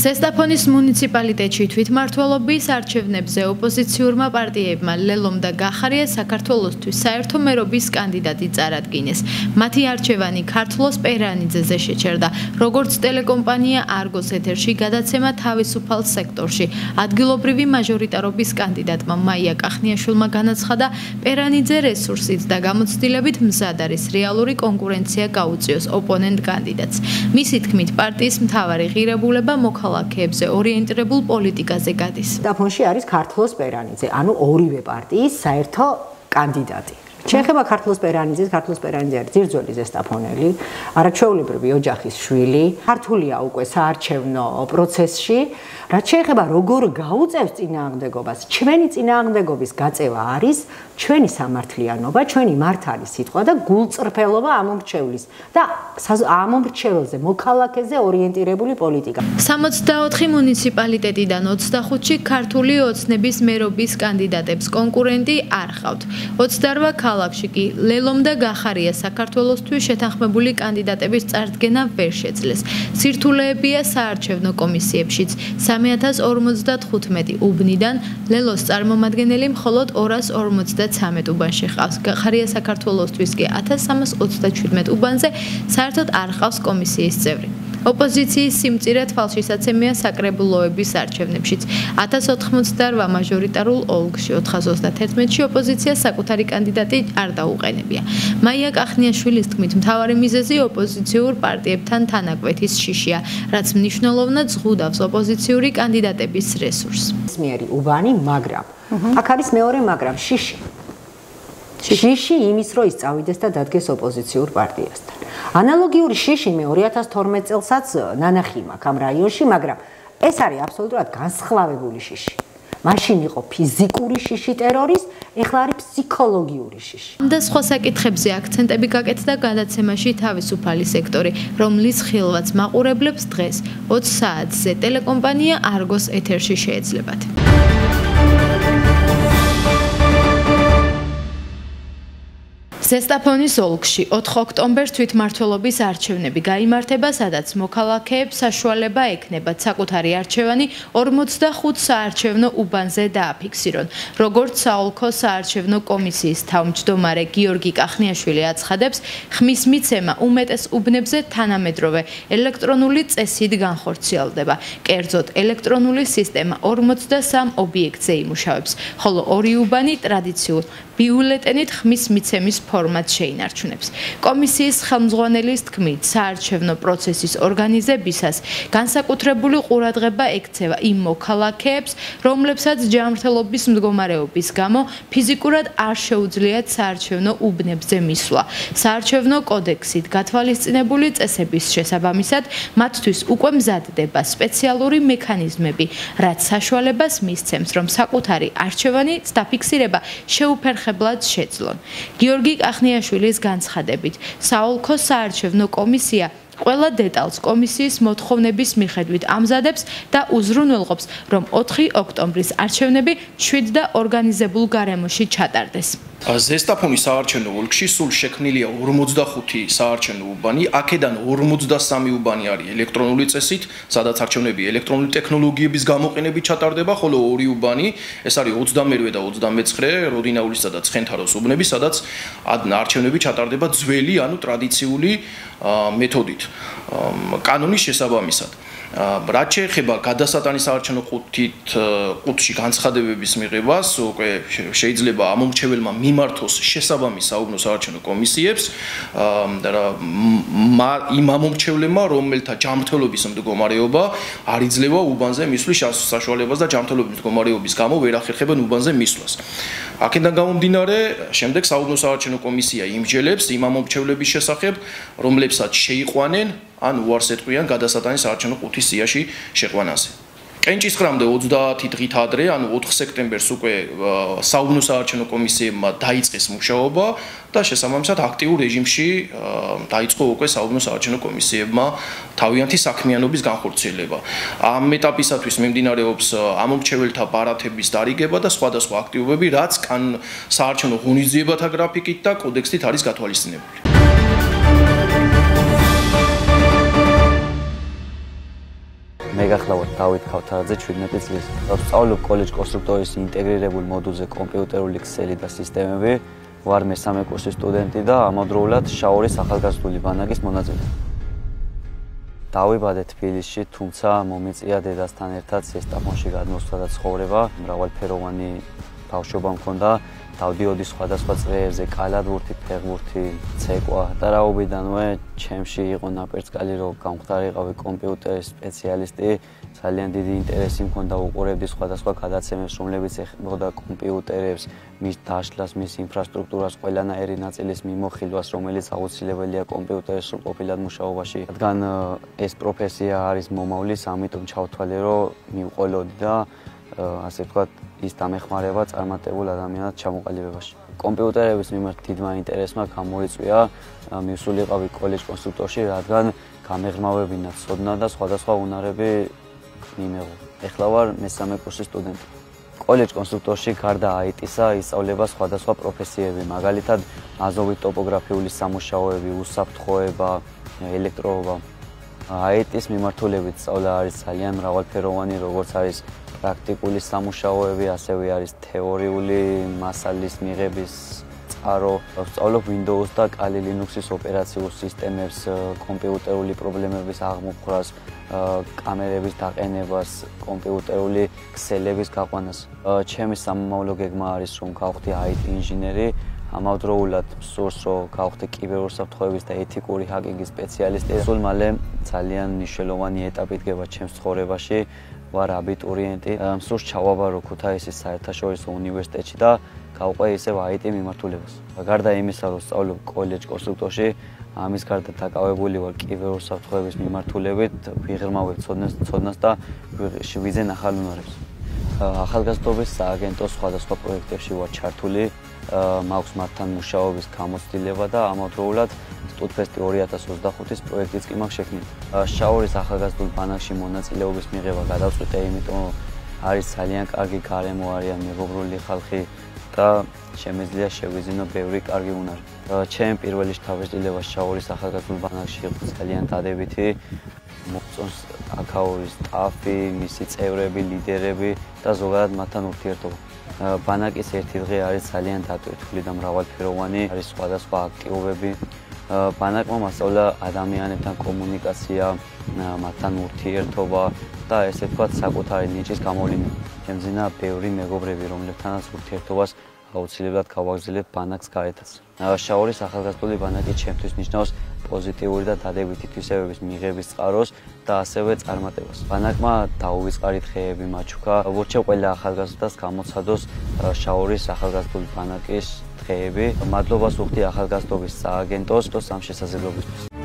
ზესტაფონის მუნიციპალიტეტში თვითმმართველობის არჩევნებზე ოპოზიციურმა პარტიებმა ლელომ და გახარია საქართველოსთვის საერთო მერობის კანდიდატი წარადგინეს. მათი არჩევანი ქართლოს პერანიძეზე შეჩერდა. როგორც ტელეკომპანია არგოს ეთერში გადაცემა თავისუფალ სექტორში ადგილობრივი მაჟორიტარობის კანდიდატმა მაია კახნიაშვილმა განაცხადა, პერანიძე რესურსით და გამოცდილებით მზად არის რეალური კონკურენცია გაუწიოს ოპონენტ კანდიდატს. მისი თქმით, პარტიის მთავარი ღირებულება მოქალაქეებზე ორიენტირებულ პოლიტიკაზე გადის. ზესტაფონში არის ქართლოს პერანიძე, ანუ ორივე პარტიის საერთო კანდიდატი. შეეხება ქართლოს პერანიძეს, ქართლოს პერანიძე არის ძირძველი ზესტაფონელი, არაჩვეულებრივი ოჯახის შვილი, ქართულია უკვე საარჩევნო პროცესში. რაც შეეხება როგორ გაუწევს წინააღმდეგობას, ჩვენი წინააღმდეგობის გაწევა არის ჩვენი სამართლიანობა, ჩვენი მართალი სიტყვა და გულწრფელობა ამომრჩევლის და ამომრჩეველზე, მოქალაქეზე ორიენტირებული პოლიტიკა. 64 მუნიციპალიტეტიდან 25-ში ქართული ოცნების მერობის კანდიდატებს კონკურენტი არ ჰყავთ. 28 ქალაქში კი ლელომ და გახარია საქართველოსთვის შეთანხმებული კანდიდატების წარდგენა ვერ შეძლეს. სირთულეებია საარჩევნო კომისიებშიც. 3055 უბნიდან ლელოს წარმომადგენელი მხოლოდ 253 უბანში ხავს. გახარია საქართველოსთვის კი 1327 უბანზე საერთოდ არ ხავს კომისიის წევრი. ოპოზიციის სიმწირე თვალშისაცემია საკრებულოების არჩევნებშიც. 1088 მაჟორიტარულ ოლქში 431-ში ოპოზიცია საკუთარი კანდიდატი არ დაუყენებია. მაია კახნიაშვილის თქმით, მთავარი მიზეზი ოპოზიციურ პარტიებთან თანაკვეთის შიშია, რაც მნიშვნელოვნად ზღუდავს ოპოზიციური კანდიდატების რესურსს. მესმიერი უბანი, მაგრამ აქ არის მეორე მაგრამ შიში. შიში იმის რო ისწავიდეს და დადგეს ოპოზიციურ პარტიასთან. ანალოგიური შიში მე 2012 წელსაც ნანახი მაქვს ამ რაიონში, მაგრამ ეს არის აბსოლუტურად განსხვავებული შიში. მაშინ იყო ფიზიკური შიში ტერორის, ეხლა არის ფსიქოლოგიური შიში. და სხვა საკითხებზე აქცენტები გაკეთდა გადაცემაში თავისუფალი სექტორი, რომლის ხილვაც მაყურებლებს დღეს 20 საათზე ტელეკომპანია არგოს ეთერში შეეძლებათ. ზესტაფონის ოლქში 4 ოქტომბერს თვითმმართველობის არჩევნები გაიმართება, სადაც მოქალაქეებს საშუალება ექნებათ საკუთარი არჩევანი 45 საარჩევნო უბანზე დააფიქსირონ. როგორც საოლქო საარჩევნო კომისიის თავმჯდომარე გიორგი კახნიაშვილი აცხადებს, ხმის მიცემა უმეტეს უბნებზე თანამედროვე ელექტრონული წესით განხორციელდება. კერძოდ, ელექტრონული სისტემა 43 ობიექტზე იმუშავებს, ხოლო 2 უბანი ტრადიციულ ბიულეტენით ხმის მიცემის ფორმატს შეინარჩუნებს. კომისიის ხელმძღვანელის თქმით, საარჩევნო პროცესის ორგანიზებისას განსაკუთრებული ყურადღება ექცევა იმ მოქალაქეებს, რომლებსაც ჯანმრთელობის მდგომარეობის გამო ფიზიკურად არ შეუძლიათ საარჩევნო უბნებზე მისვლა. საარჩევნო კოდექსით გათვალისწინებული წესების შესაბამისად, მათთვის უკვე მზადდება სპეციალური მექანიზმები, რაც საშუალებას მისცემს, რომ საკუთარი არჩევანი დაფიქსირება შეუფერხებლად შეძლონ. გიორგი კახნიაშვილის განცხადებით, საოლქო საარჩევნო კომისია ყველა დეტალს კომისიის მოთხოვნების მიხედვით ამზადებს და უზრუნველყოფს, რომ 4 ოქტომბრის არჩევნები შვიდ და ორგანიზებულ გარემოში ჩატარდეს. ზესტაფონის საარჩევნო ოლქში სულ შექმნილია 45 საარჩევნო უბანი, აქედან 43 უბანი არის ელექტრონული წესით, სადაც არჩევნები ელექტრონული ტექნოლოგიების გამოყენებით ჩატარდება, ხოლო 2 უბანი, ეს არის 22 და 29 როდინაულისა და ცხენთაროს უბნები, სადაც არჩევნები ჩატარდება ძველი, ანუ ტრადიციული მეთოდით, კანონის შესაბამისად. რაც შეეხება გადასატანის საარჩევნო ყუთში განცხადებების მიღებას, უკვე შეიძლება ამომრჩეველმა მიმართოს შესაბამის საუბნო საარჩევნო კომისიებს იმ ამომრჩევლებმა, რომელთა ჯანმრთელობის მდგომარეობა არ იძლევა უბანზე მისვლის საშუალებას და ჯანმრთელობის მდგომარეობის გამო ვერ ახერხებენ უბანზე მისვლას. აქედან გამომდინარე, შემდეგ საუბნო საარჩევნო კომისია იმსჯელებს იმ ამომრჩევლების შესახებ, რომლებსაც შეიყვანენ ან უარს ეტყვიან გადასატანის საარჩევნო ყუთის სიაში შეყვანაზე. კენჭისყრამდე 30 დღით ადრე, ანუ 4 სექტემბერს უკვე საუბნო საარჩევნო კომისიებმა დაიწყეს მუშაობა და შესაბამისად აქტიურ რეჟიმში დაიწყო უკვე საუბნო საარჩევნო კომისიებმა თავიანთი საქმიანობის განხორციელება. ამ ეტაპისათვის მიმდინარეობს ამომრჩეველთა ბარათების დარიგება და სხვადასხვა აქტივობები, რაც საარჩევნო ღონისძიებათა გრაფიკით და კოდექსით არის გათვალისწინებული. მე გახლავართ დავით ქავთარაძე 17 წლის. ვსწავლობ კოლეჯ კონსტრუქტორის ინტეგრირებულ მოდულზე კომპიუტერული ქსელი და სისტემები. ვარ მესამე კურსის სტუდენტი და ამავდროულად შაორის ახალგაზრდული ბანაკის მონაწილე. დავიბადე თბილისში, თუმცა მომიწია დედასთან ერთად ზესტაფონში გადმოსვლა და ცხოვრება. მრავალფეროვანი ბავშვობა მქონდა. დავდიოდი სხვადასხვა წრეებზე, კალათბურთი, ფეხბურთი, ცეკვა და რაობიდანვე ჩემში იყო ნაპერწკალი, რომ გამხდარიყავი კომპიუტერის სპეციალისტი. ძალიან დიდი ინტერესი მქონდა, უყურებდი სხვადასხვა გადაცემებს, რომლებიც ეხებოდა კომპიუტერებს, მის დაშლას, მის ინფრასტრუქტურას, ყველანაირი ნაწილის მიმოხილვას, რომელიც აუცილებელია კომპიუტერის სრულყოფილად მუშაობაში. რადგან ეს პროფესია არის მომავლის, ამიტომ ჩავთვალე, რომ მივყოლოდი და ასე ვთქვათ, ის დამეხმარება წარმატებულ ადამიანად ჩამოყალიბებაში. კომპიუტერების მიმართ დიდმა ინტერესმა გამოიწვია მივსულიყავი კოლეჯ კონსტრუქტორში, რადგან გამეღრმავებინა ცოდნა და სხვადასხვა უნარები მიმეღო. ეხლა ვარ მესამე კურსის სტუდენტი. კოლეჯ კონსტრუქტორში გარდა IT-სა ისწავლება სხვადასხვა პროფესიები, მაგალითად აზოვით ტოპოგრაფიული სამუშაოები, უსაფრთხოება, ელექტროობა. IT-ის მიმართულებით სწავლა არის ძალიან მრავალფეროვანი, როგორც არის პრაქტიკული სამუშაოები, ასევე არის თეორიული მასალის მიღების წყარო. ვსწავლობ Windows და Kali Linux-ის ოპერაციულ სისტემებს, კომპიუტერული პრობლემების აღმოფხვრას, კამერების დაყენებას, კომპიუტერული ქსელების გაყვანას. ჩემი სამომავლო გეგმა არის, რომ გავხდი IT ინჟინერი. ამავდროულად სურს, რომ გავხდი კიბერუსაფრთხოების და ეთიკური ჰაკინგის სპეციალისტი. სულ მალე ძალიან მნიშვნელოვანი ეტაპი დგება ჩემს ცხოვრებაში. ვარ აბიტურიენტი. სურს ჩავაბარო ქუთაისის საერთაშორისო უნივერსიტეტში და გავყვე ისევ IT მიმართულებას. გარდა იმისა, რომ სწავლობ კოლეჯ კონსტრუქტორში, ამის გარდა დაკავებული ვარ კიბერუსაფრთხოების მიმართულებით, ვიღრმავებ ცოდნას და ვიზენ ახალ უნარებს. ახალგაზრდობის სააგენტოს სხვადასხვა პროექტებში ვარ ჩართული, მაქვს მათთან მუშაობის გამოცდილება და ამავდროულად სტუდფესტი 2025-ის პროექტიც კი მაქვს შექმნილი. შაორის ახალგაზრდულ ბანაკში მონაწილეობის მიღება გადავწყვიტე, იმიტომ არის ძალიან კარგი გარემო, არიან მეგობრული ხალხი და შემიძლია შევიზინო ბევრი კარგი უნარი. ჩემი პირველი შთაბეჭდილება შაორის ახალგაზრდულ ბანაკში იყო ძალიან დადებითი. მოგწონს აქაურის სტაფი, მისი წევრები, ლიდერები და ზოგადად მათთან ურთიერთობა. ბანაკის ერთი დღე არის ძალიან დატვირთული და მრავალფეროვანი, არის სხვადასხვა აქტივობები. ბანაკმა მასწავლა ადამიანებთან კომუნიკაცია, მათთან ურთიერთობა და ესე ვთქვათ, საკუთარი ნიჭის გამოვლინება. შემძინა ბევრი მეგობრები, რომლებთანაც ურთიერთობას აუცილებლად გავაგრძელებ ბანაკს გარეთაც. შაორის ახალგაზრდული ბანაკი ჩემთვის ნიშნავს პოზიტიური და დადებითი თვისებების მიღების წყაროს და ასევე წარმატებას. ბანაკმა დაუვიწყარი დღეები მაჩუქა. ვურჩევ ყველა ახალგაზრდას გამოცადოს შაორის ახალგაზრდული ბანაკის დღეები. მადლობას ვუხდი ახალგაზრდობის სააგენტოს ამ შესაძლებლობისთვის.